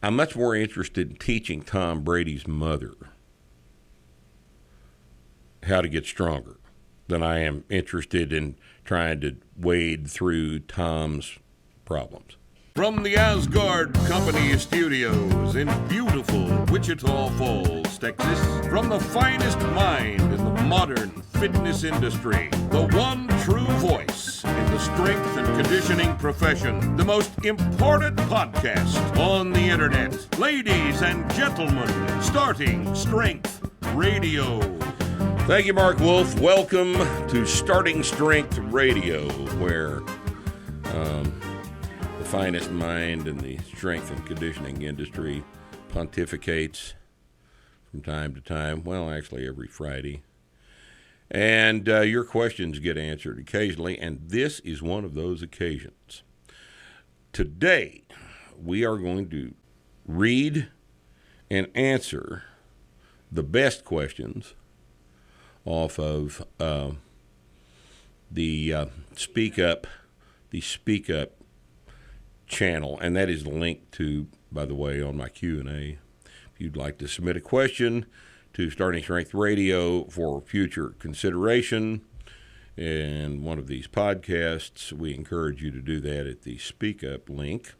I'm much more interested in teaching Tom Brady's mother how to get stronger than I am interested in trying to wade through Tom's problems. From the Asgard Company Studios in beautiful Wichita Falls, Texas, from the finest mind in the modern fitness industry, the one true voice in the strength and conditioning profession, the most important podcast on the internet. Ladies and gentlemen, Starting Strength Radio. Thank you, Mark Wolf. Welcome to Starting Strength Radio, where the finest mind in the strength and conditioning industry pontificates from time to time. Well, actually every Friday. And your questions get answered occasionally, and this is one of those occasions. Today, we are going to read and answer the best questions off of the Speak Up channel, and that is linked to, by the way, on my Q&A. If you'd like to submit a question to Starting Strength Radio for future consideration in one of these podcasts, we encourage you to do that at the Speak Up link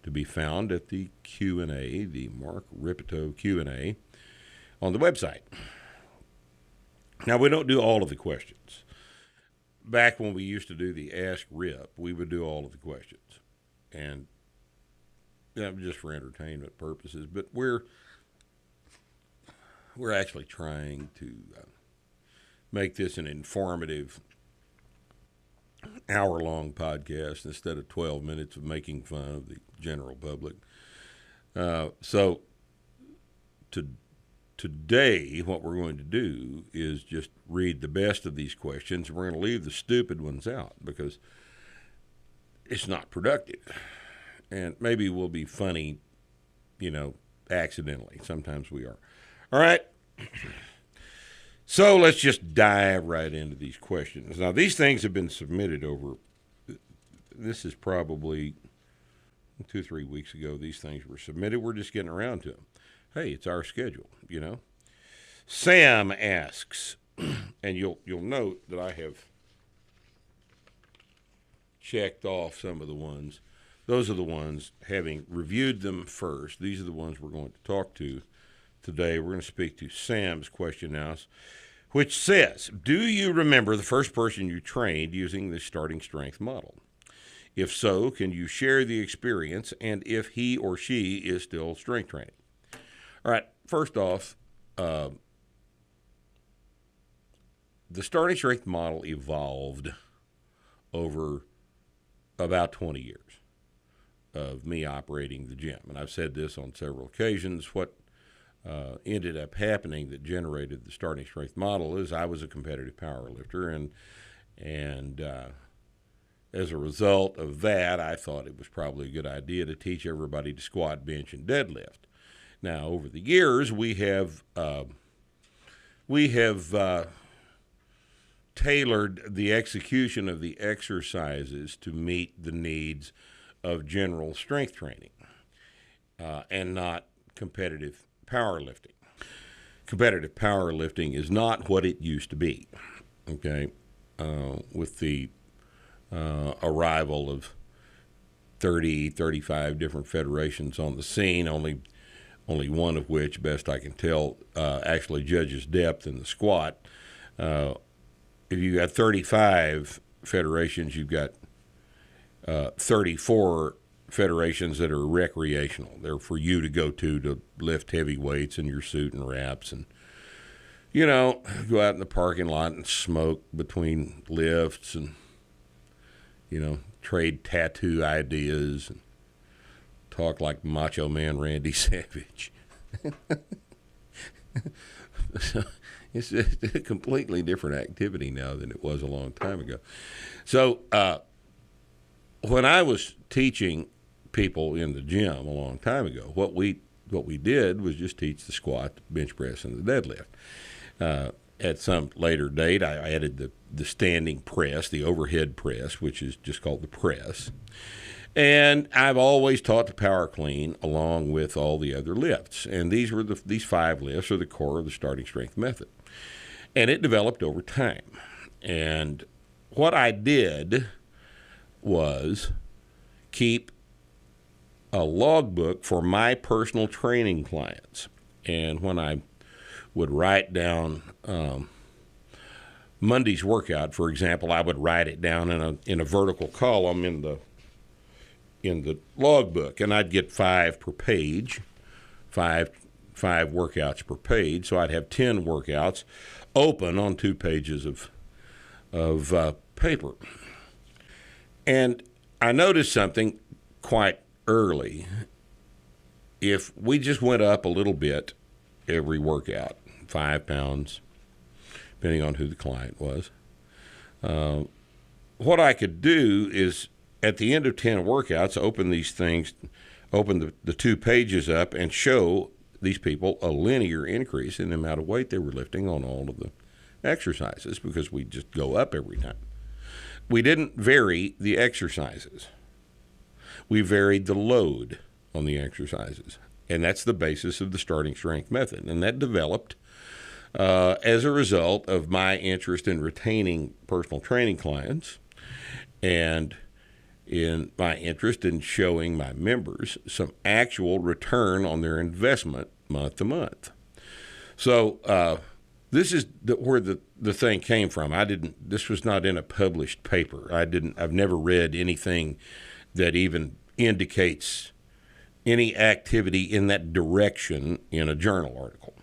to be found at the Q&A, the Mark Ripito Q&A on the website. Now, we don't do all of the questions. Back when we used to do the Ask Rip, we would do all of the questions. And that was just for entertainment purposes. But we're actually trying to make this an informative hour-long podcast instead of 12 minutes of making fun of the general public. So today, what we're going to do is just read the best of these questions. We're going to leave the stupid ones out because it's not productive. And maybe we'll be funny, accidentally. Sometimes we are. All right. So let's just dive right into these questions. Now, these things have been submitted over, this is probably 2-3 weeks ago, these things were submitted. We're just getting around to them. Hey, it's our schedule, Sam asks, and you'll note that I have checked off some of the ones. Those are the ones, having reviewed them first, these are the ones we're going to talk to today. We're going to speak to Sam's question now, which says, do you remember the first person you trained using the Starting Strength model? If so, can you share the experience and if he or she is still strength training? All right, first off, the Starting Strength model evolved over about 20 years of me operating the gym. And I've said this on several occasions. What ended up happening that generated the Starting Strength model is I was a competitive power lifter, and as a result of that, I thought it was probably a good idea to teach everybody to squat, bench, and deadlift. Now, over the years, we have tailored the execution of the exercises to meet the needs of general strength training and not competitive powerlifting. Competitive powerlifting is not what it used to be, okay? With the arrival of 30, 35 different federations on the scene, only one of which, best I can tell, actually judges depth in the squat. If you got 35 federations, you've got 34 federations that are recreational. They're for you to go to lift heavy weights in your suit and wraps and, go out in the parking lot and smoke between lifts and, trade tattoo ideas and talk like Macho Man Randy Savage. It's a completely different activity now than it was a long time ago. So when I was teaching people in the gym a long time ago, what we did was just teach the squat, the bench press, and the deadlift. At some later date, I added the standing press, the overhead press, which is just called the press. And I've always taught the power clean along with all the other lifts. And these 5 lifts are the core of the starting strength method. And it developed over time. And what I did was keep a logbook for my personal training clients. And when I would write down Monday's workout, for example, I would write it down in a vertical column in the logbook, and I'd get 5 per page, five workouts per page. So I'd have 10 workouts open on 2 pages of paper. And I noticed something quite early. If we just went up a little bit every workout, 5 pounds, depending on who the client was, what I could do is at the end of 10 workouts, open the 2 pages up and show these people a linear increase in the amount of weight they were lifting on all of the exercises, because we just go up every time. We didn't vary the exercises. We varied the load on the exercises. And that's the basis of the starting strength method. And that developed as a result of my interest in retaining personal training clients and in my interest in showing my members some actual return on their investment month to month. So this is where the thing came from. This was not in a published paper. I've never read anything that even indicates any activity in that direction in a journal article.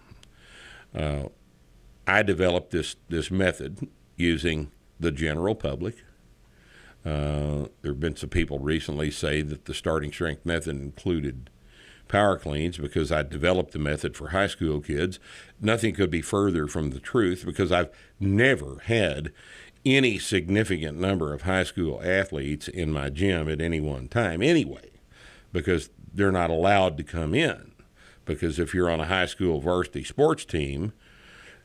I developed this method using the general public. There have been some people recently say that the starting strength method included power cleans because I developed the method for high school kids. Nothing could be further from the truth, because I've never had any significant number of high school athletes in my gym at any one time anyway, because they're not allowed to come in. Because if you're on a high school varsity sports team,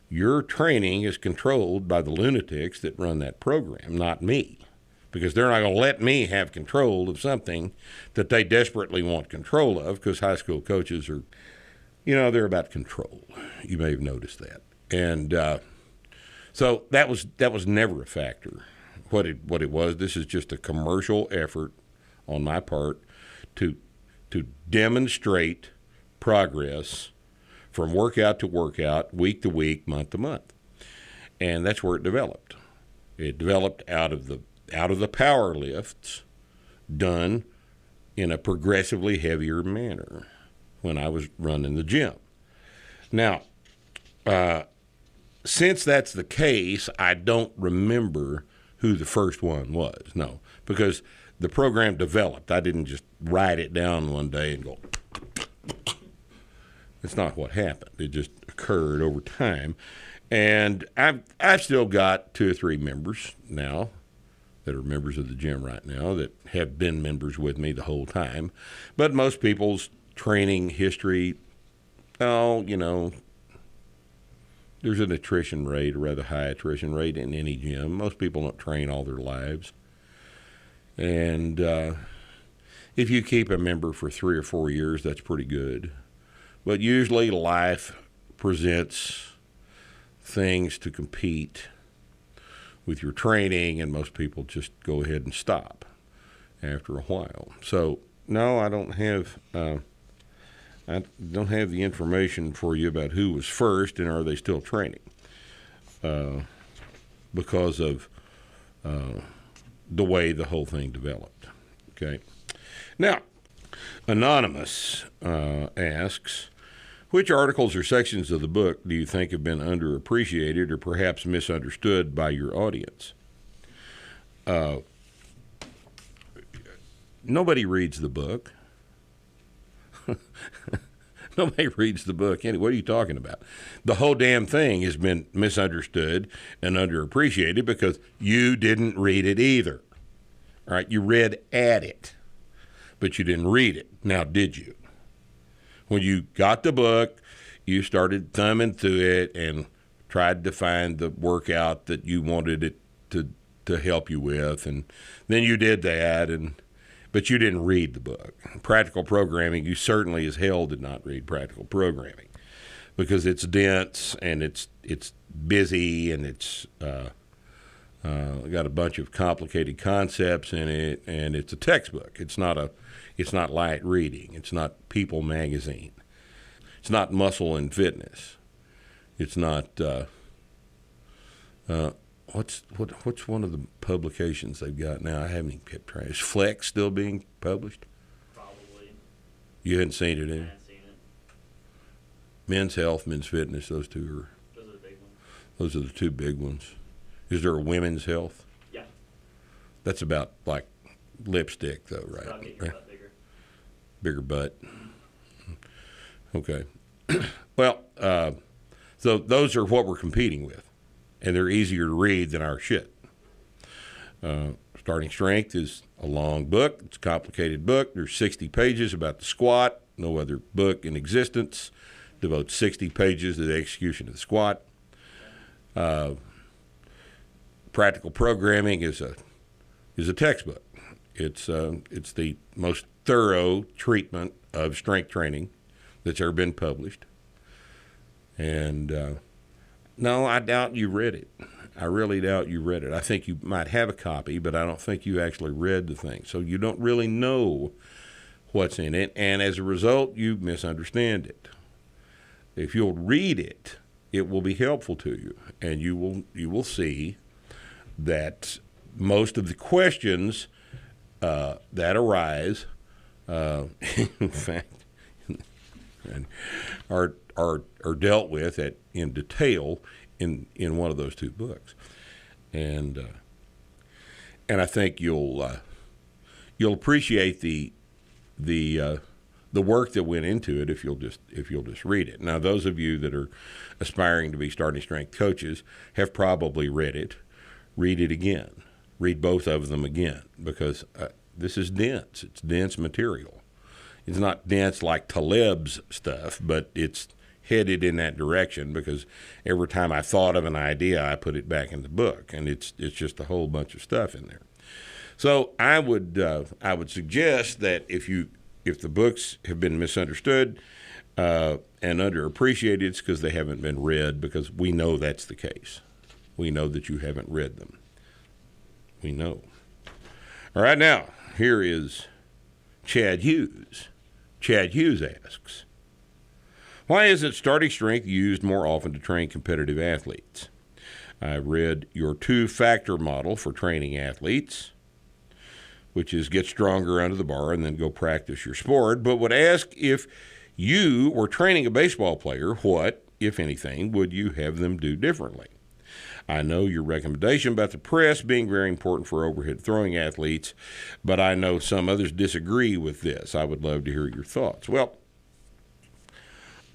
your training is controlled by the lunatics that run that program, not me. Because they're not going to let me have control of something that they desperately want control of, because high school coaches are, they're about control. You may have noticed that. And so that was never a factor. What it was, this is just a commercial effort on my part to demonstrate progress from workout to workout, week to week, month to month. And that's where it developed. It developed out of the power lifts done in a progressively heavier manner when I was running the gym. Now, since that's the case, I don't remember who the first one was. No, because the program developed. I didn't just write it down one day and go. It's not what happened. It just occurred over time. And I've still got 2 or 3 members now that are members of the gym right now that have been members with me the whole time. But most people's training history, there's an attrition rate, a rather high attrition rate in any gym. Most people don't train all their lives. And if you keep a member for 3 or 4 years, that's pretty good. But usually life presents things to compete with your training, and most people just go ahead and stop after a while. So no, I don't have the information for you about who was first and are they still training, because of the way the whole thing developed. Okay. Now, Anonymous asks, which articles or sections of the book do you think have been underappreciated or perhaps misunderstood by your audience? Nobody reads the book. Nobody reads the book. What are you talking about? The whole damn thing has been misunderstood and underappreciated because you didn't read it either. All right, you read at it, but you didn't read it. Now, did you? When you got the book, you started thumbing through it and tried to find the workout that you wanted it to help you with, and then you did that, but but you didn't read the book. Practical Programming, you certainly as hell did not read Practical Programming, because it's dense and it's busy and it's got a bunch of complicated concepts in it, and it's a textbook. It's not light reading. It's not People magazine. It's not Muscle and Fitness. It's not what's one of the publications they've got now? I haven't even kept track. Is Flex still being published? Probably. You hadn't seen it, I in haven't seen it. Men's Health, Men's Fitness. Those two are. Those are the big ones. Those are the two big ones. Is there a Women's Health? Yeah. That's about like lipstick, though, right? About getting your butt bigger. Bigger butt. Okay. Well, so those are what we're competing with, and they're easier to read than our shit. Starting Strength is a long book. It's a complicated book. There's 60 pages about the squat. No other book in existence devotes 60 pages to the execution of the squat. Practical Programming is a textbook. It's the most thorough treatment of strength training that's ever been published. And no, I doubt you read it. I really doubt you read it. I think you might have a copy, but I don't think you actually read the thing. So you don't really know what's in it, and as a result, you misunderstand it. If you'll read it, it will be helpful to you, and you will see that most of the questions that arise, in fact, are dealt with in detail in one of those two books, and I think you'll appreciate the work that went into it if you'll just read it. Now, those of you that are aspiring to be starting strength coaches have probably read it. Read it again. Read both of them again, because this is dense. It's dense material. It's not dense like Taleb's stuff, but it's headed in that direction, because every time I thought of an idea, I put it back in the book, and it's just a whole bunch of stuff in there. So I would suggest that if the books have been misunderstood and underappreciated, it's because they haven't been read, because we know that's the case. We know that you haven't read them. We know. All right, now, here is Chad Hughes. Chad Hughes asks, why isn't starting strength used more often to train competitive athletes? I read your 2-factor model for training athletes, which is get stronger under the bar and then go practice your sport, but would ask, if you were training a baseball player, what, if anything, would you have them do differently? I know your recommendation about the press being very important for overhead throwing athletes, but I know some others disagree with this. I would love to hear your thoughts. Well,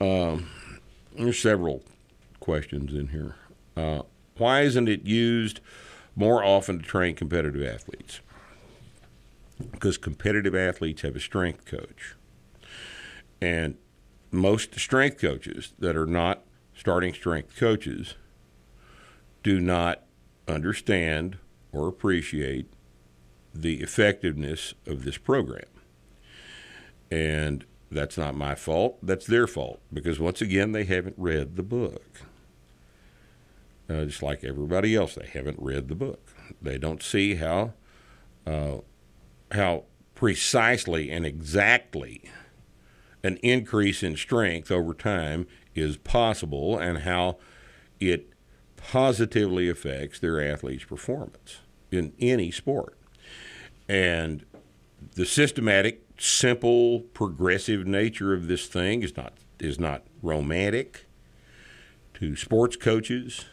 there's several questions in here. Why isn't it used more often to train competitive athletes? Because competitive athletes have a strength coach. And most strength coaches that are not starting strength coaches do not understand or appreciate the effectiveness of this program. And that's not my fault. That's their fault, because once again, they haven't read the book. Just like everybody else, they haven't read the book. They don't see how precisely and exactly an increase in strength over time is possible, and how it positively affects their athlete's performance in any sport. And the systematic, simple, progressive nature of this thing is not romantic to sports coaches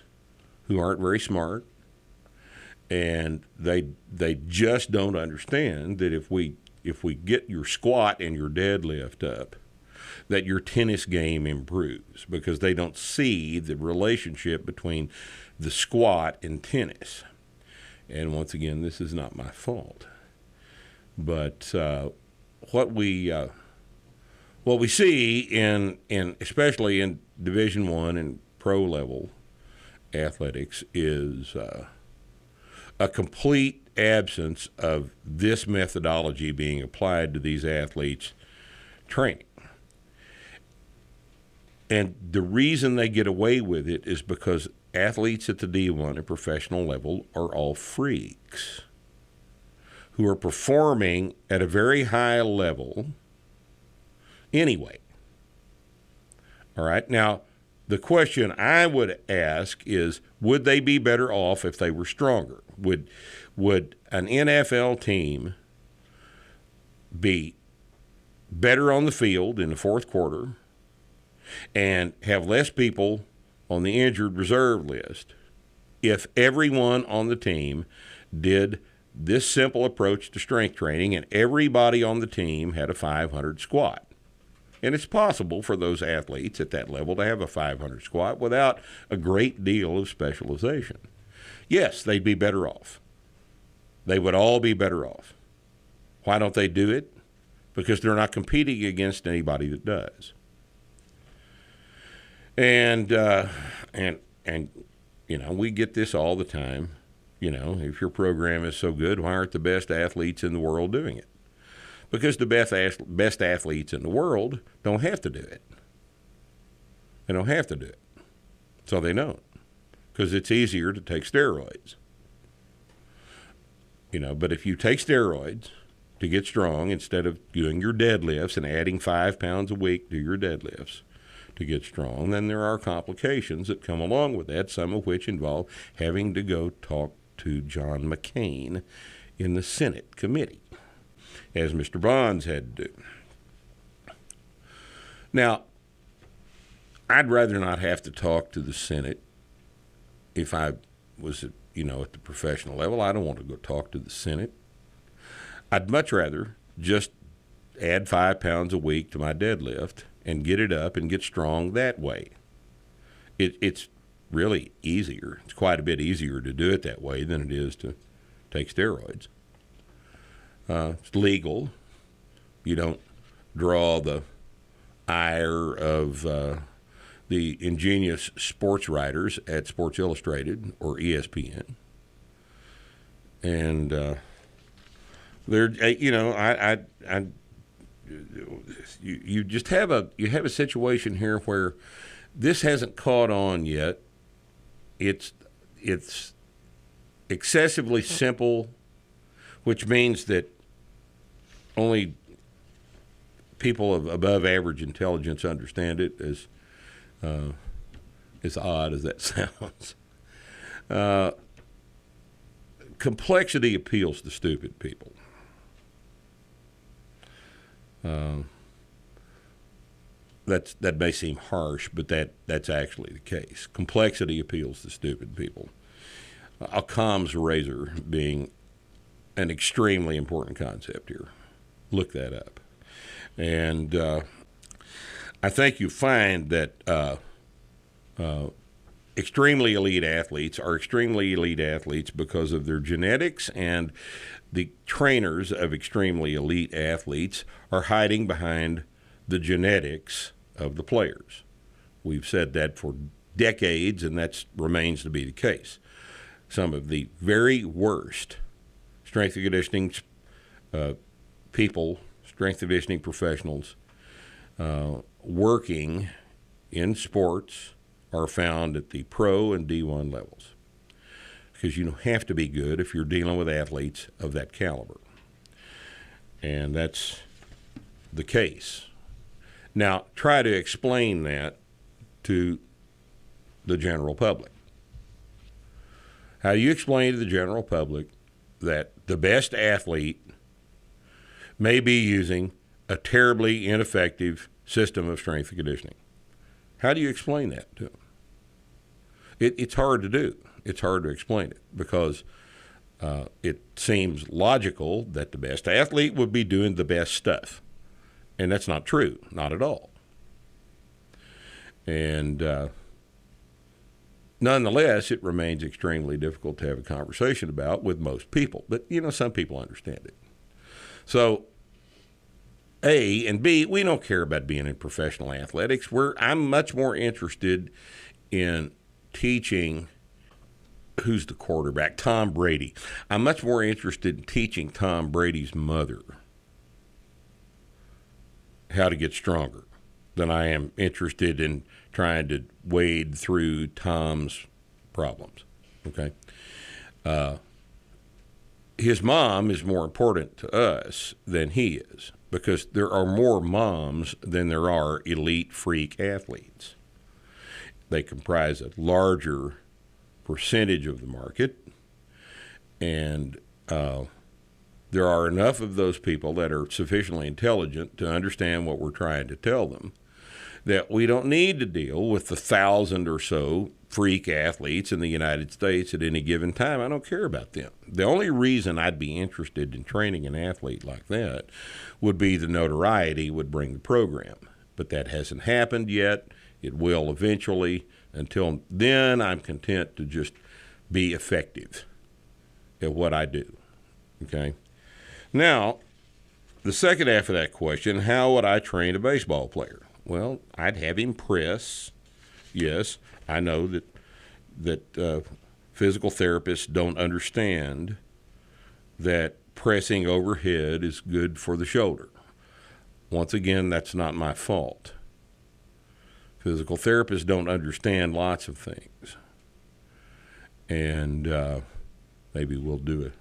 who aren't very smart, and they just don't understand that if we get your squat and your deadlift up, that your tennis game improves, because they don't see the relationship between the squat and tennis. And once again, this is not my fault. But what we see in especially in Division I and pro level athletics is a complete absence of this methodology being applied to these athletes' training. And the reason they get away with it is because athletes at the D1 and professional level are all freaks who are performing at a very high level anyway. All right. Now, the question I would ask is, would they be better off if they were stronger? Would an NFL team be better on the field in the fourth quarter and have less people on the injured reserve list if everyone on the team did this simple approach to strength training and everybody on the team had a 500 squat? And it's possible for those athletes at that level to have a 500 squat without a great deal of specialization. Yes, they'd be better off. They would all be better off. Why don't they do it? Because they're not competing against anybody that does. And you know, we get this all the time. You know, if your program is so good, why aren't the best athletes in the world doing it? Because the best athletes in the world don't have to do it. They don't have to do it. So they don't. Because it's easier to take steroids. You know, but if you take steroids to get strong instead of doing your deadlifts and adding 5 pounds a week to your deadlifts to get strong, then there are complications that come along with that, some of which involve having to go talk to John McCain in the Senate committee, as Mr. Bonds had to do. Now, I'd rather not have to talk to the Senate if I was, at the professional level. I don't want to go talk to the Senate. I'd much rather just add 5 pounds a week to my deadlift and get it up and get strong that way. It's really easier. It's quite a bit easier to do it that way than it is to take steroids. It's legal. You don't draw the ire of the ingenious sports writers at Sports Illustrated or ESPN. And they're, you just have a situation here where this hasn't caught on yet. It's excessively simple, which means that only people of above average intelligence understand it, as odd as that sounds. Complexity appeals to stupid people. That may seem harsh, but that's actually the case. Complexity appeals to stupid people. Occam's razor being an extremely important concept here. Look that up. And I think you find that extremely elite athletes are extremely elite athletes because of their genetics, and the trainers of extremely elite athletes are hiding behind the genetics of the players. We've said that for decades, and that remains to be the case. Some of the very worst strength and conditioning people, strength and conditioning professionals working in sports are found at the pro and D1 levels, because you don't have to be good if you're dealing with athletes of that caliber. And that's the case. Now, try to explain that to the general public. How do you explain to the general public that the best athlete may be using a terribly ineffective system of strength and conditioning? How do you explain that to them? It's hard to do. It's hard to explain it, because it seems logical that the best athlete would be doing the best stuff. And that's not true, not at all. And nonetheless, it remains extremely difficult to have a conversation about with most people. But, some people understand it. So, A, and B, we don't care about being in professional athletics. I'm much more interested in teaching who's the quarterback? Tom Brady. I'm much more interested in teaching Tom Brady's mother how to get stronger than I am interested in trying to wade through Tom's problems. Okay? His mom is more important to us than he is, because there are more moms than there are elite freak athletes. They comprise a larger percentage of the market, and there are enough of those people that are sufficiently intelligent to understand what we're trying to tell them, that we don't need to deal with the 1,000 or so freak athletes in the United States at any given time. I don't care about them. The only reason I'd be interested in training an athlete like that would be the notoriety would bring the program. But that hasn't happened yet. It will eventually. Until then, I'm content to just be effective at what I do. Okay? Now, the second half of that question, how would I train a baseball player? Well, I'd have him press. Yes, I know that physical therapists don't understand that pressing overhead is good for the shoulder. Once again, that's not my fault. Physical therapists don't understand lots of things. And maybe we'll do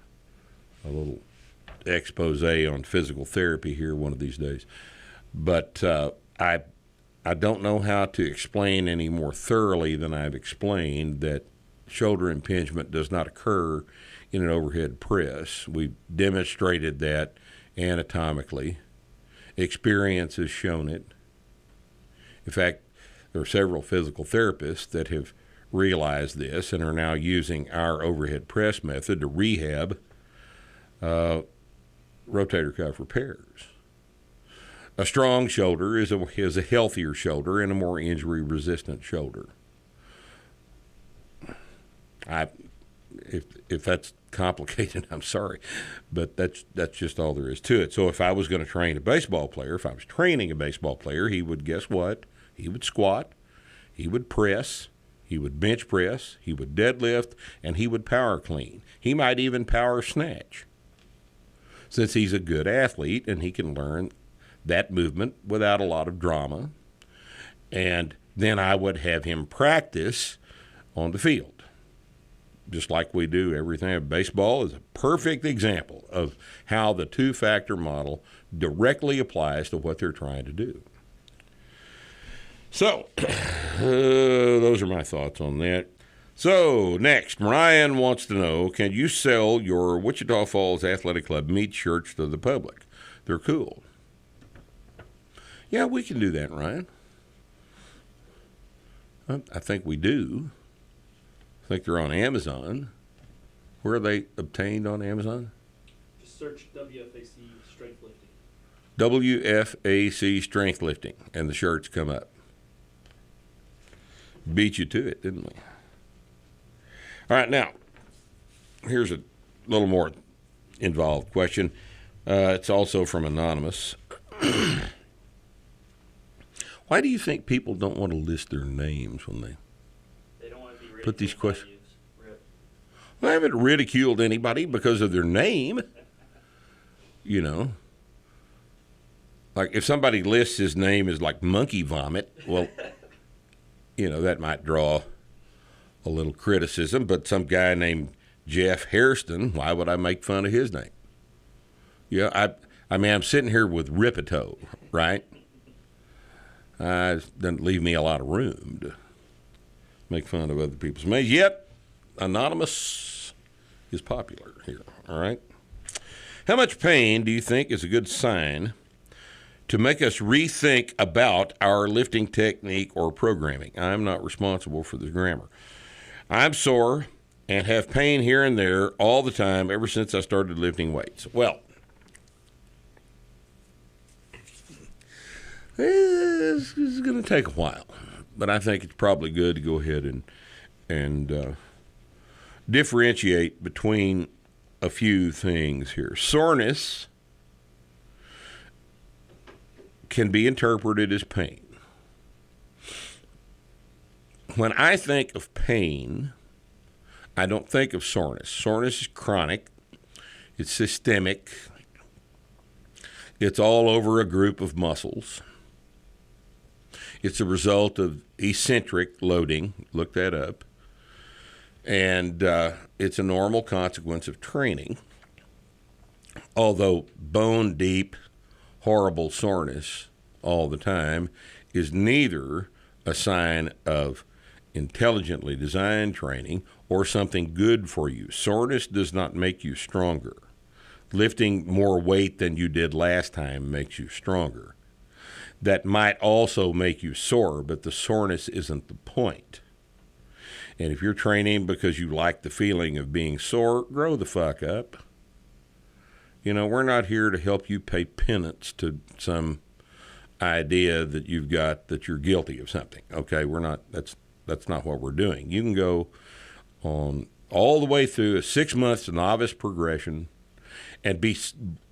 a little expose on physical therapy here one of these days. But I don't know how to explain any more thoroughly than I've explained that shoulder impingement does not occur in an overhead press. We've demonstrated that anatomically. Experience has shown it. In fact, there are several physical therapists that have realized this and are now using our overhead press method to rehab rotator cuff repairs. A strong shoulder is a healthier shoulder and a more injury-resistant shoulder. If that's complicated, I'm sorry, but that's just all there is to it. So if I was going to train a baseball player, if I was training a baseball player, he would, guess what? He would squat, he would press, he would bench press, he would deadlift, and he would power clean. He might even power snatch, since he's a good athlete and he can learn that movement without a lot of drama. And then I would have him practice on the field, just like we do everything. Baseball is a perfect example of how the two-factor model directly applies to what they're trying to do. So, those are my thoughts on that. So, next, Ryan wants to know, can you sell your Wichita Falls Athletic Club meat shirts to the public? They're cool. Yeah, we can do that, Ryan. I think we do. I think they're on Amazon. Where are they obtained on Amazon? Just search WFAC Strength Lifting. WFAC Strength Lifting, and the shirts come up. Beat you to it, didn't we? All right, now, here's a little more involved question. It's also from Anonymous. Why do you think people don't want to list their names when They don't want to be put these questions? Rip. I haven't ridiculed anybody because of their name. You know, like if somebody lists his name as like Monkey Vomit, well, you know, that might draw a little criticism. But some guy named Jeff Hairston, why would I make fun of his name? Yeah, I mean, I'm sitting here with Ripito, right? Doesn't leave me a lot of room to make fun of other people's names. Yet, Anonymous is popular here, all right? How much pain do you think is a good sign to make us rethink about our lifting technique or programming? I'm not responsible for the grammar. I'm sore and have pain here and there all the time ever since I started lifting weights. Well, this is going to take a while, but I think it's probably good to go ahead and differentiate between a few things here. Soreness can be interpreted as pain. When I think of pain, I don't think of soreness. Soreness is chronic. It's systemic. It's all over a group of muscles. It's a result of eccentric loading. Look that up. And it's a normal consequence of training. Although bone deep, horrible soreness all the time is neither a sign of intelligently designed training or something good for you. Soreness does not make you stronger. Lifting more weight than you did last time makes you stronger. That might also make you sore, but the soreness isn't the point. And if you're training because you like the feeling of being sore, grow the fuck up. You know, we're not here to help you pay penance to some idea that you've got that you're guilty of something. Okay, we're not. That's not what we're doing. You can go on all the way through a 6 months novice progression and be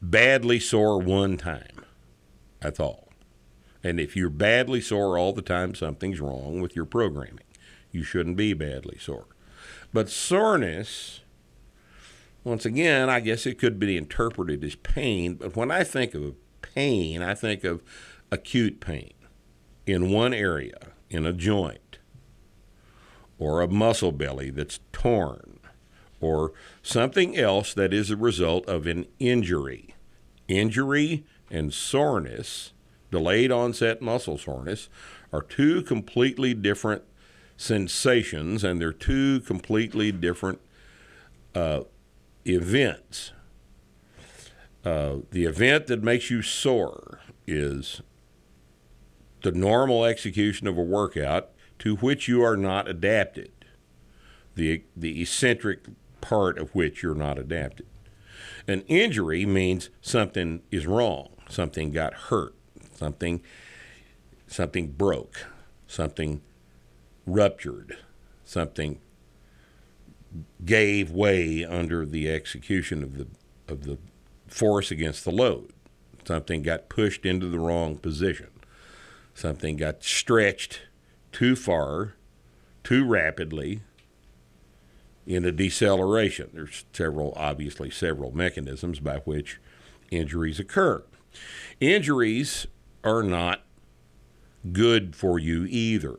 badly sore one time. That's all. And if you're badly sore all the time, something's wrong with your programming. You shouldn't be badly sore. But soreness, once again, I guess it could be interpreted as pain. But when I think of pain, I think of acute pain in one area, in a joint, or a muscle belly that's torn, or something else that is a result of an injury. Injury and soreness, delayed onset muscle soreness, are two completely different sensations, and they're two completely different events. The event that makes you sore is the normal execution of a workout to which you are not adapted, the eccentric part of which you're not adapted. An injury means something is wrong, something got hurt, something broke, something ruptured, something gave way under the execution of the force against the load. Something got pushed into the wrong position. Something got stretched too far, too rapidly in a deceleration. There's obviously several mechanisms by which injuries occur. Injuries are not good for you either,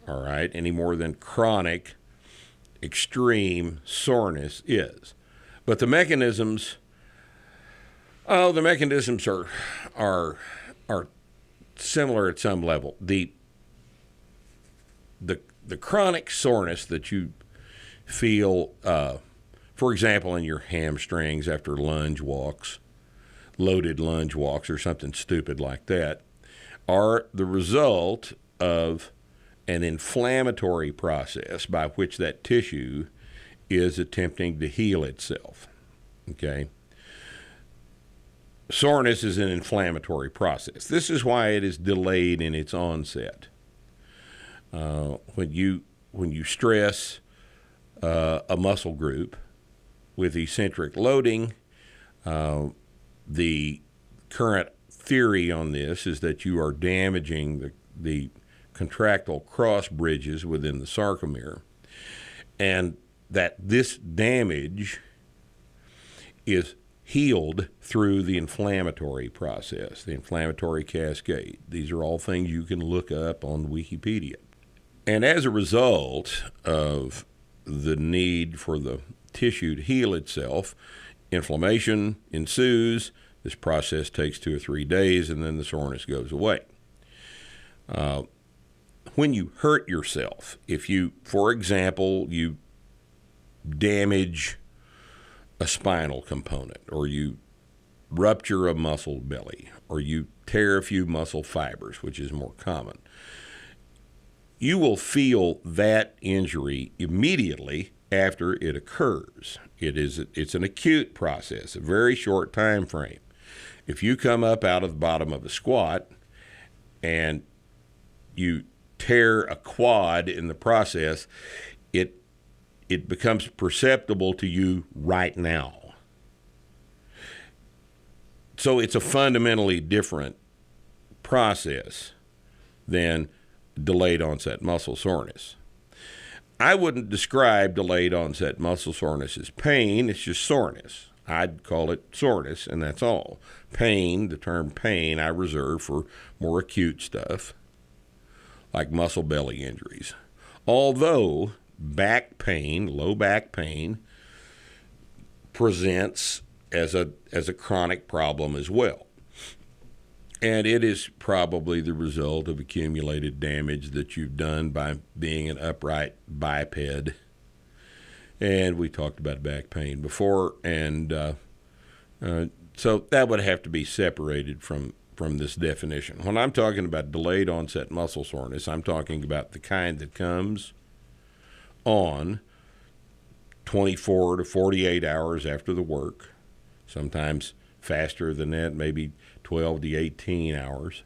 all right, any more than chronic, extreme soreness is. But the mechanisms are similar at some level. The chronic soreness that you feel, for example, in your hamstrings after lunge walks, loaded lunge walks or something stupid like that, are the result of an inflammatory process by which that tissue is attempting to heal itself. Okay? Soreness is an inflammatory process. This is why it is delayed in its onset. When you stress a muscle group with eccentric loading, the current theory on this is that you are damaging the contractile cross bridges within the sarcomere, and that this damage is healed through the inflammatory process, the inflammatory cascade. These are all things you can look up on Wikipedia. And as a result of the need for the tissue to heal itself, inflammation ensues. This process takes 2 or 3 days, and then the soreness goes away. When you hurt yourself, if you, for example, you damage a spinal component, or you rupture a muscle belly, or you tear a few muscle fibers, which is more common, you will feel that injury immediately after it occurs. It's an acute process, a very short time frame. If you come up out of the bottom of a squat and you tear a quad in the process, it becomes perceptible to you right now. So it's a fundamentally different process than delayed onset muscle soreness. I wouldn't describe delayed onset muscle soreness as pain. It's just soreness. I'd call it soreness, and that's all. Pain, the term pain, I reserve for more acute stuff, like muscle belly injuries. Although back pain, low back pain, presents as a chronic problem as well. And it is probably the result of accumulated damage that you've done by being an upright biped. And we talked about back pain before, and so that would have to be separated from this definition. When I'm talking about delayed onset muscle soreness, I'm talking about the kind that comes on 24 to 48 hours after the work, sometimes faster than that, maybe 12 to 18 hours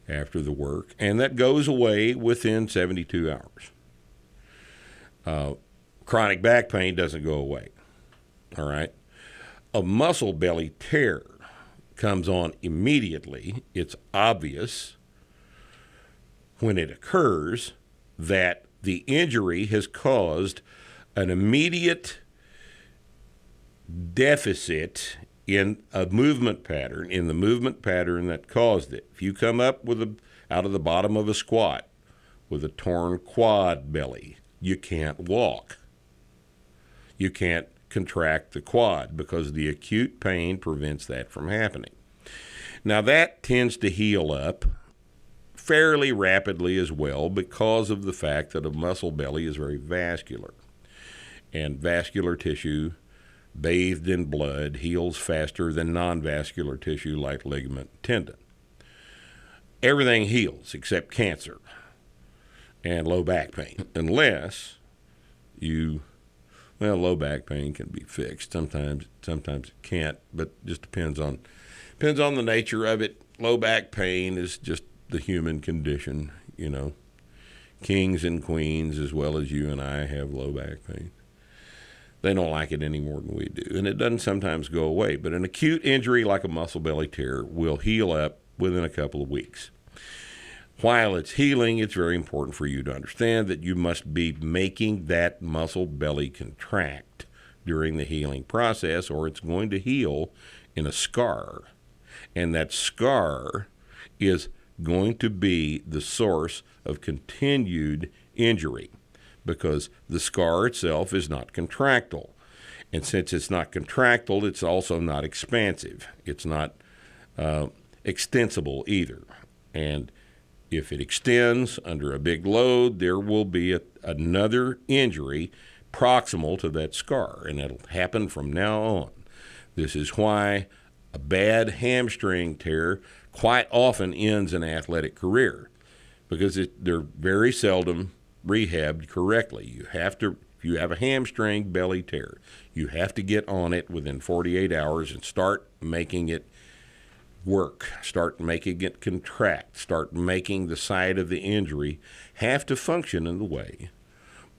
after the work, and that goes away within 72 hours. Chronic back pain doesn't go away, all right? A muscle belly tear comes on immediately. It's obvious when it occurs that the injury has caused an immediate deficit in a movement pattern, in the movement pattern that caused it. If you come up out of the bottom of a squat with a torn quad belly, you can't walk. You can't contract the quad because the acute pain prevents that from happening. Now that tends to heal up fairly rapidly as well because of the fact that a muscle belly is very vascular. And vascular tissue bathed in blood heals faster than non-vascular tissue like ligament and tendon. Everything heals except cancer and low back pain, unless low back pain can be fixed. Sometimes it can't, but just depends on the nature of it. Low back pain is just the human condition, you know. Kings and queens, as well as you and I, have low back pain. They don't like it any more than we do, and it doesn't sometimes go away. But an acute injury like a muscle belly tear will heal up within a couple of weeks. While it's healing, it's very important for you to understand that you must be making that muscle belly contract during the healing process, or it's going to heal in a scar. And that scar is going to be the source of continued injury, because the scar itself is not contractile. And since it's not contractile, it's also not expansive. It's not extensible either. And if it extends under a big load, there will be another injury proximal to that scar, and that'll happen from now on. This is why a bad hamstring tear quite often ends an athletic career, because they're very seldom rehabbed correctly. If you have a hamstring belly tear, you have to get on it within 48 hours and start making it work, start making it contract, start making the site of the injury have to function in the way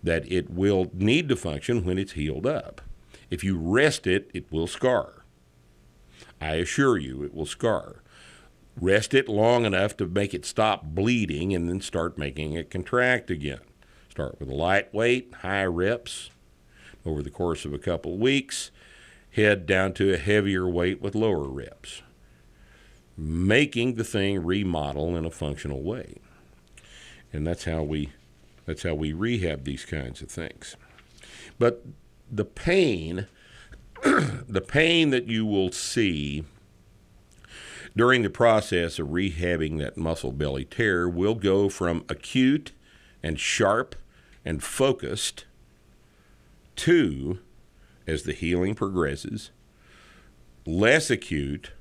that it will need to function when it's healed up. If you rest it, it will scar. I assure you it will scar. Rest it long enough to make it stop bleeding and then start making it contract again. Start with a lightweight, high reps. Over the course of a couple of weeks, head down to a heavier weight with lower reps, making the thing remodel in a functional way. And that's how we rehab these kinds of things. But the pain that you will see during the process of rehabbing that muscle belly tear will go from acute and sharp and focused to, as the healing progresses, less acute,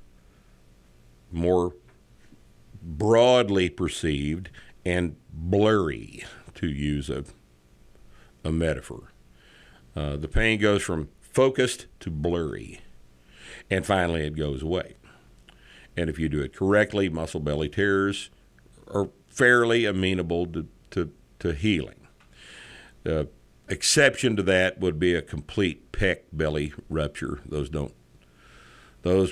more broadly perceived, and blurry, to use a metaphor. The pain goes from focused to blurry, and finally it goes away. And if you do it correctly, muscle belly tears are fairly amenable to healing. The exception to that would be a complete pec belly rupture. Those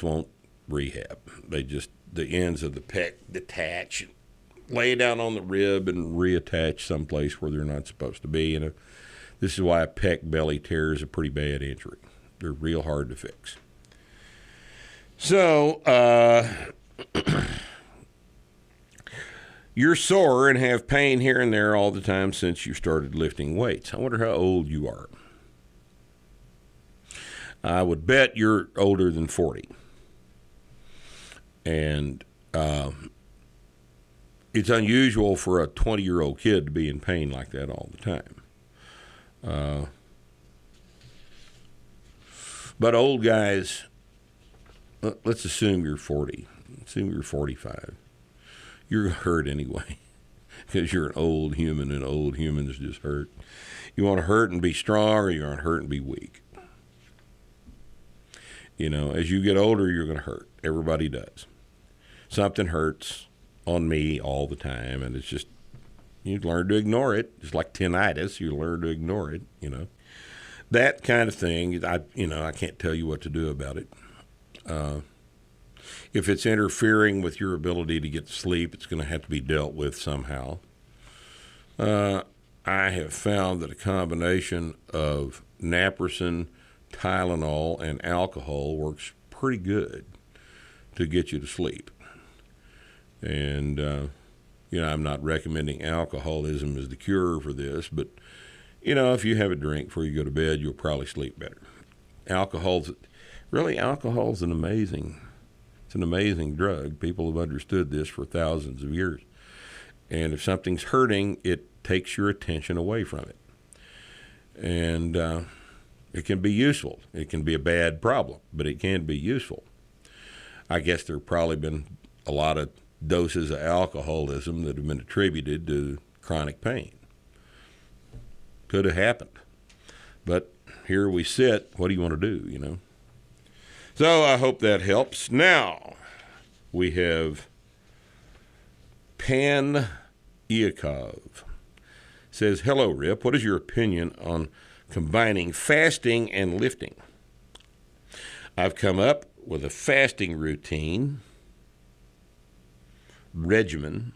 won't rehab. The ends of the pec detach, lay down on the rib and reattach someplace where they're not supposed to be. And this is why a pec belly tear is a pretty bad injury. They're real hard to fix. So, you're sore and have pain here and there all the time since you started lifting weights. I wonder how old you are. I would bet you're older than 40. And it's unusual for a 20-year-old kid to be in pain like that all the time. But old guys, let's assume you're 40. Assume you're 45. You're hurt anyway because you're an old human, and old humans just hurt. You want to hurt and be strong, or you want to hurt and be weak. You know, as you get older, you're going to hurt. Everybody does. Something hurts on me all the time, and it's just, you learn to ignore it. Just like tinnitus, you learn to ignore it, you know. That kind of thing, I can't tell you what to do about it. If it's interfering with your ability to get sleep, it's going to have to be dealt with somehow. I have found that a combination of naproxen, Tylenol, and alcohol works pretty good to get you to sleep. And, I'm not recommending alcoholism as the cure for this, but, if you have a drink before you go to bed, you'll probably sleep better. Alcohol's an amazing drug. People have understood this for thousands of years. And if something's hurting, it takes your attention away from it. And it can be useful. It can be a bad problem, but it can be useful. I guess there have probably been a lot of doses of alcoholism that have been attributed to chronic pain. Could have happened. But here we sit. What do you want to do, So I hope that helps. Now, we have Pan Iakov. Says, hello, Rip. What is your opinion on combining fasting and lifting? I've come up with a fasting routine /regimen,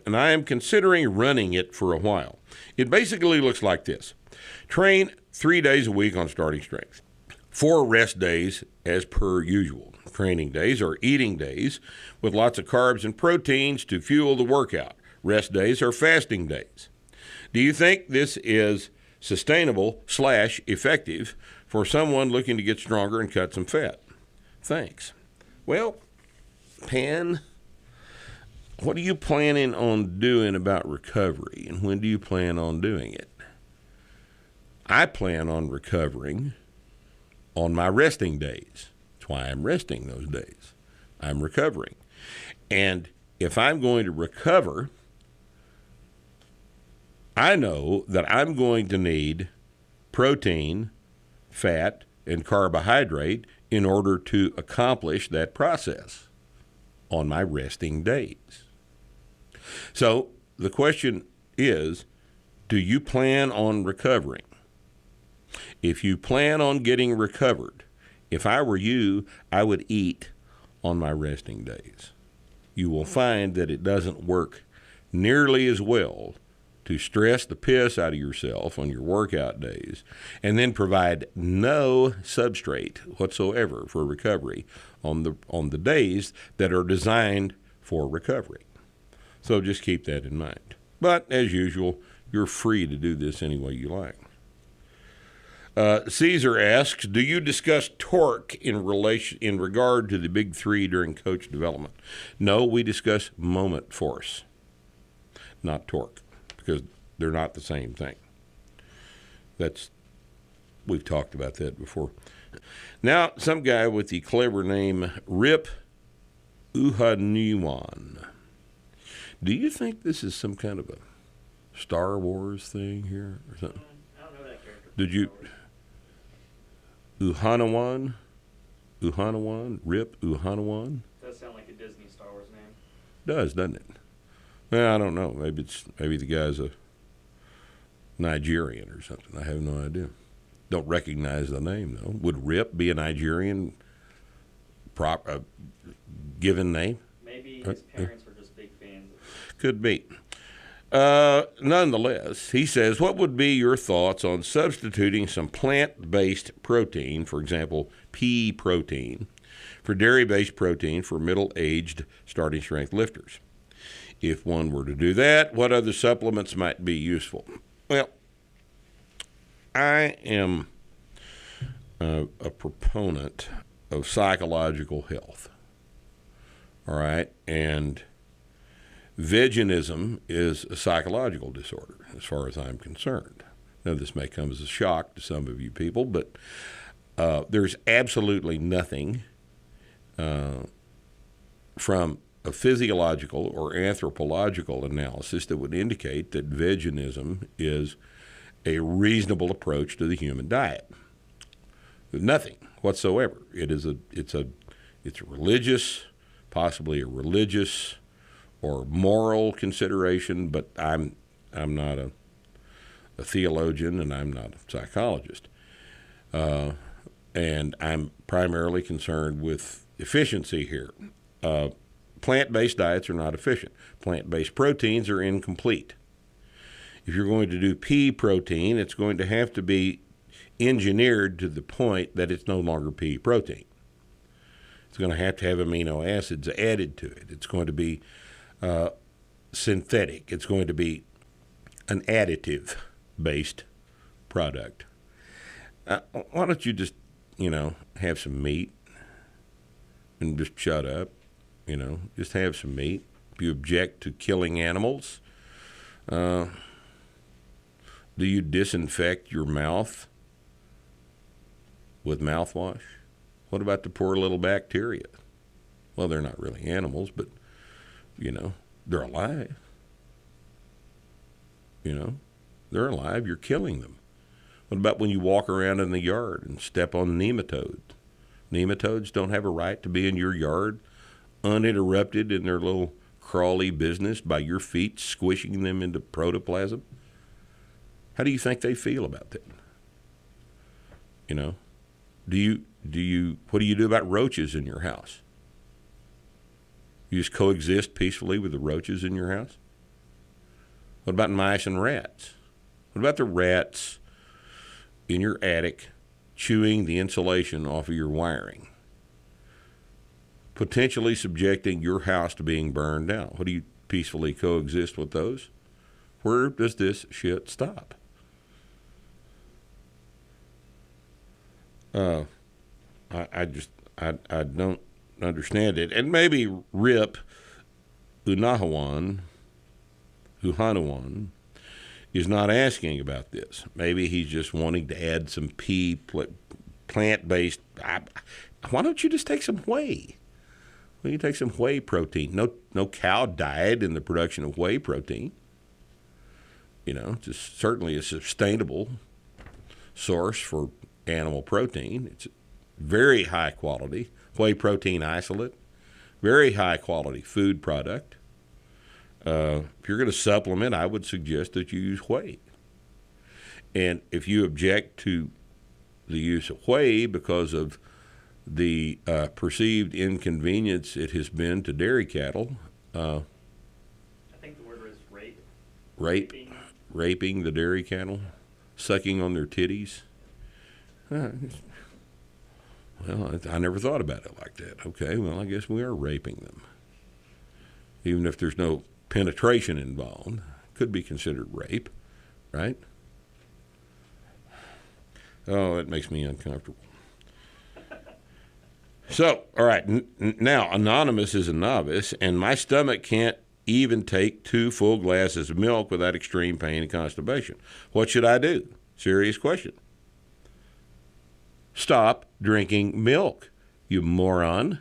and I am considering running it for a while. It basically looks like this. Train 3 days a week on starting strength. 4 rest days as per usual. Training days are eating days with lots of carbs and proteins to fuel the workout. Rest days are fasting days. Do you think this is sustainable / effective for someone looking to get stronger and cut some fat? Thanks. Well, Pan, what are you planning on doing about recovery, and when do you plan on doing it? I plan on recovering on my resting days. That's why I'm resting those days. I'm recovering. And if I'm going to recover, I know that I'm going to need protein, fat, and carbohydrate in order to accomplish that process on my resting days. So the question is, do you plan on recovering? If you plan on getting recovered, if I were you, I would eat on my resting days. You will find that it doesn't work nearly as well to stress the piss out of yourself on your workout days and then provide no substrate whatsoever for recovery on the days that are designed for recovery. So just keep that in mind. But as usual, you're free to do this any way you like. Caesar asks, do you discuss torque in regard to the big three during coach development? No, we discuss moment force, not torque, because they're not the same thing. We've talked about that before. Now, some guy with the clever name Rip Uhaniwan. Do you think this is some kind of a Star Wars thing here or something? I don't know that character. Did you? Uhanawan? Rip Uhanawan? Does sound like a Disney Star Wars name. Does, doesn't it? Well, I don't know. Maybe the guy's a Nigerian or something. I have no idea. Don't recognize the name, though. Would Rip be a Nigerian given name? Maybe his parents were just Could be. Nonetheless, he says, what would be your thoughts on substituting some plant-based protein, for example, pea protein, for dairy-based protein for middle-aged starting strength lifters? If one were to do that, what other supplements might be useful? Well, I am a proponent of psychological health. All right? And veganism is a psychological disorder, as far as I'm concerned. Now, this may come as a shock to some of you people, but there's absolutely nothing from a physiological or anthropological analysis that would indicate that veganism is a reasonable approach to the human diet. Nothing whatsoever. It's a religious, possibly a religious or moral consideration, but I'm not a theologian and I'm not a psychologist. And I'm primarily concerned with efficiency here. Plant-based diets are not efficient. Plant-based proteins are incomplete. If you're going to do pea protein, it's going to have to be engineered to the point that it's no longer pea protein. It's going to have amino acids added to it. It's going to be synthetic. It's going to be an additive-based product. Why don't you just, have some meat and just shut up? Just have some meat. If you object to killing animals, do you disinfect your mouth with mouthwash? What about the poor little bacteria? Well, they're not really animals, but, they're alive. They're alive. You're killing them. What about when you walk around in the yard and step on nematodes? Nematodes don't have a right to be in your yard uninterrupted in their little crawly business by your feet squishing them into protoplasm. How do you think they feel about that? What do you do about roaches in your house? You just coexist peacefully with the roaches in your house? What about mice and rats? What about the rats in your attic chewing the insulation off of your wiring, potentially subjecting your house to being burned down? What do you peacefully coexist with those? Where does this shit stop? I don't understand it. And maybe Rip Unahawan is not asking about this. Maybe he's just wanting to add some plant-based. Why don't you just take some whey? Well, you take some whey protein. No cow died in the production of whey protein. It's certainly a sustainable source for animal protein. It's very high quality whey protein isolate, very high quality food product. If you're going to supplement, I would suggest that you use whey. And if you object to the use of whey because of the perceived inconvenience it has been to dairy cattle, I think the word is rape. Raping the dairy cattle, sucking on their titties. Well, I never thought about it like that. Okay, well, I guess we are raping them. Even if there's no penetration involved, could be considered rape, right? Oh, that makes me uncomfortable. So, all right, now, Anonymous is a novice, and my stomach can't even take 2 full glasses of milk without extreme pain and constipation. What should I do? Serious question. Stop drinking milk, you moron.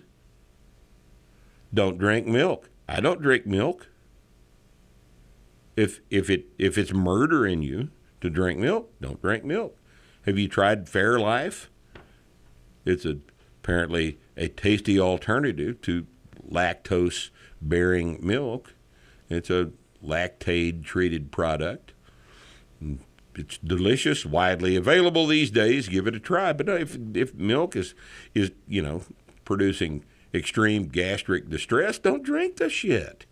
Don't drink milk. I don't drink milk. If it's murder in you to drink milk, don't drink milk. Have you tried Fairlife? It's apparently a tasty alternative to lactose-bearing milk. It's a lactate-treated product. It's delicious, widely available these days. Give it a try. But if milk is producing extreme gastric distress, don't drink the shit.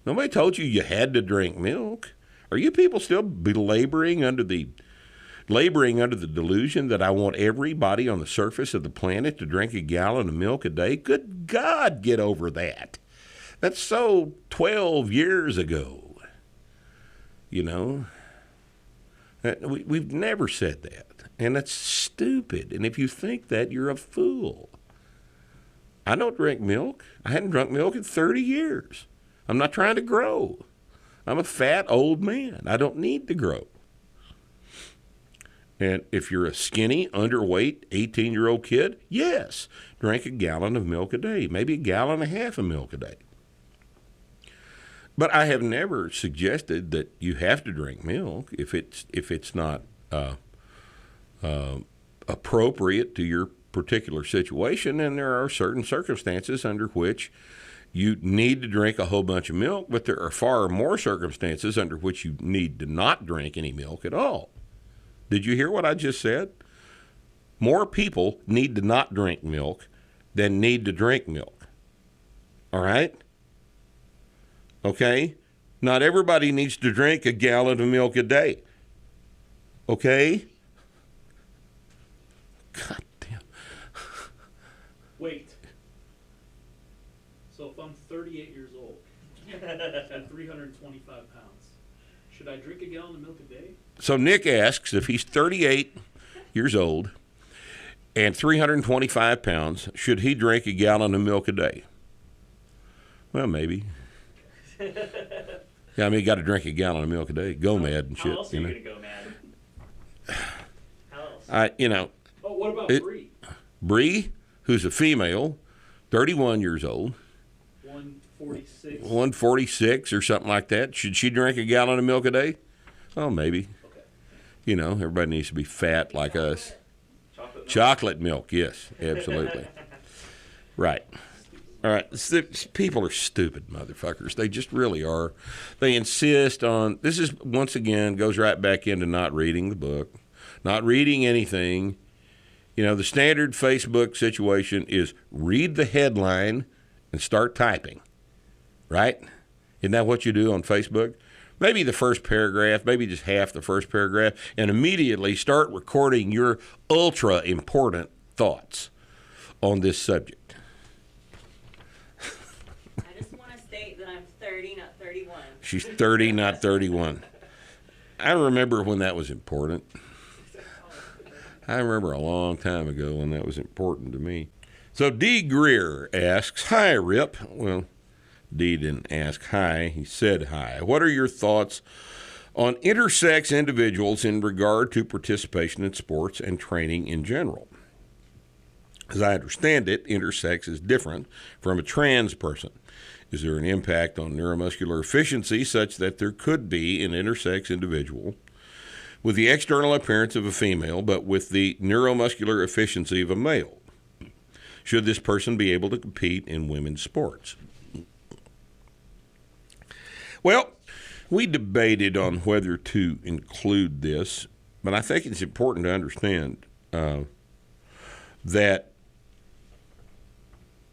Nobody told you had to drink milk. Are you people still laboring under the delusion that I want everybody on the surface of the planet to drink a gallon of milk a day? Good God, get over that. That's so 12 years ago. You know? We've never said that. And that's stupid. And if you think that, you're a fool. I don't drink milk. I hadn't drunk milk in 30 years. I'm not trying to grow. I'm a fat old man. I don't need to grow. And if you're a skinny, underweight, 18-year-old kid, yes, drink a gallon of milk a day, maybe a gallon and a half of milk a day. But I have never suggested that you have to drink milk if it's not appropriate to your particular situation, and there are certain circumstances under which you need to drink a whole bunch of milk, but there are far more circumstances under which you need to not drink any milk at all. Did you hear what I just said? More people need to not drink milk than need to drink milk. All right? Okay? Not everybody needs to drink a gallon of milk a day. Okay? God damn. Wait. So if I'm 38 years old and 325 pounds, should I drink a gallon of milk a day? So Nick asks if he's 38 years old and 325 pounds, should he drink a gallon of milk a day? Well, maybe. Yeah, I mean, you got to drink a gallon of milk a day. Go mad and shit. How else are you going to go mad? How else? Oh, what about Bree? Bree, who's a female, 31 years old. 146. 146 or something like that. Should she drink a gallon of milk a day? Oh, maybe. Okay. You know, everybody needs to be fat like us. Chocolate milk? Chocolate milk, yes, absolutely. Right. All right. People are stupid motherfuckers. They just really are. They insist on, this is, once again, goes right back into not reading the book, not reading anything. You know, the standard Facebook situation is read the headline and start typing, right? Isn't that what you do on Facebook? Maybe the first paragraph, maybe just half the first paragraph, and immediately start recording your ultra important thoughts on this subject. I just want to state that I'm 30, not 31. She's 30, not 31. I remember when that was important. I remember a long time ago when that was important to me. So D. Greer asks, hi, Rip. Well, D didn't ask hi. He said hi. What are your thoughts on intersex individuals in regard to participation in sports and training in general? As I understand it, intersex is different from a trans person. Is there an impact on neuromuscular efficiency such that there could be an intersex individual with the external appearance of a female but with the neuromuscular efficiency of a male? Should this person be able to compete in women's sports? Well, we debated on whether to include this, but I think it's important to understand that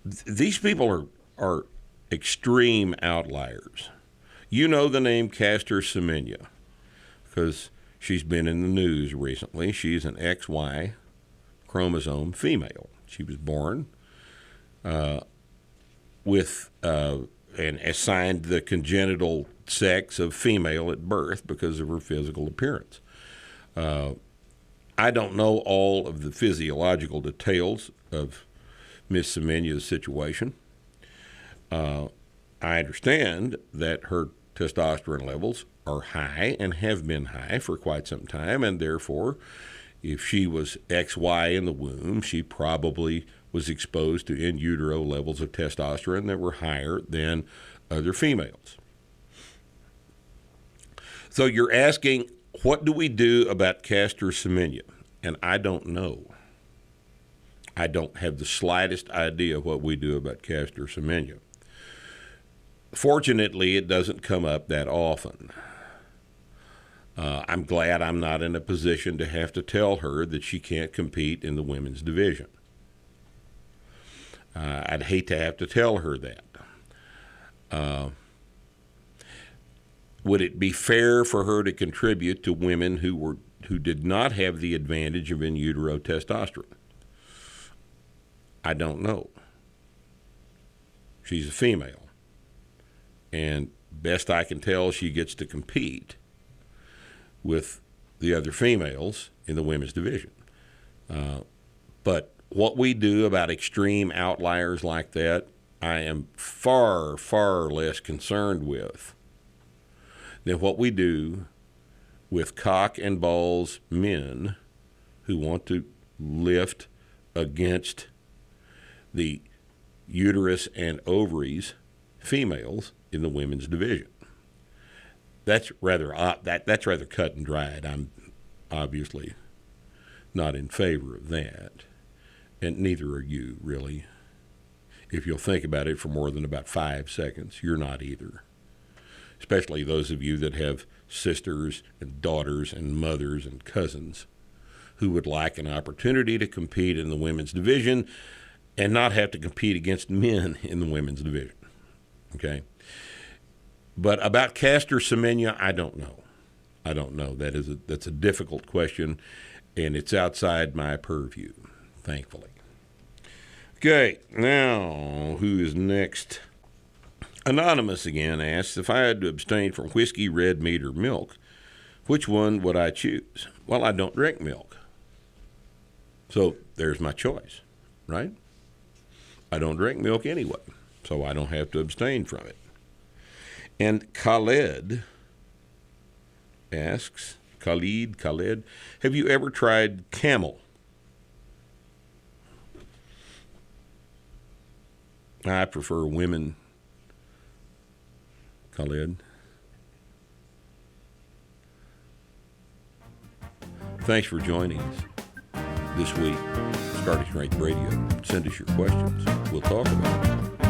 these people are extreme outliers. You know the name Caster Semenya because she's been in the news recently. She's an XY chromosome female. She was born with and assigned the congenital sex of female at birth because of her physical appearance. I don't know all of the physiological details of Miss Semenya's situation. I understand that her testosterone levels are high and have been high for quite some time, and therefore, if she was XY in the womb, she probably was exposed to in utero levels of testosterone that were higher than other females. So you're asking, what do we do about Caster Semenya? And I don't know. I don't have the slightest idea what we do about Caster Semenya. Fortunately, it doesn't come up that often. I'm glad I'm not in a position to have to tell her that she can't compete in the women's division. I'd hate to have to tell her that. would it be fair for her to contribute to women who did not have the advantage of in utero testosterone? I don't know. She's a female, and best I can tell, she gets to compete with the other females in the women's division. But what we do about extreme outliers like that, I am far, far less concerned with than what we do with cock and balls men who want to lift against the uterus and ovaries females in the women's division. That's rather that's rather cut and dried. I'm obviously not in favor of that, and neither are you, really. If you'll think about it for more than about 5 seconds, you're not either. Especially those of you that have sisters and daughters and mothers and cousins who would like an opportunity to compete in the women's division and not have to compete against men in the women's division. Okay? But about Caster Semenya, I don't know. That's a difficult question, and it's outside my purview, thankfully. Okay, now who is next? Anonymous again asks, if I had to abstain from whiskey, red meat, or milk, which one would I choose? Well, I don't drink milk. So there's my choice, right? I don't drink milk anyway, so I don't have to abstain from it. And Khaled asks, Khaled, have you ever tried Camel? I prefer women, Khaled. Thanks for joining us this week. Starting Strength Radio. Send us your questions. We'll talk about it.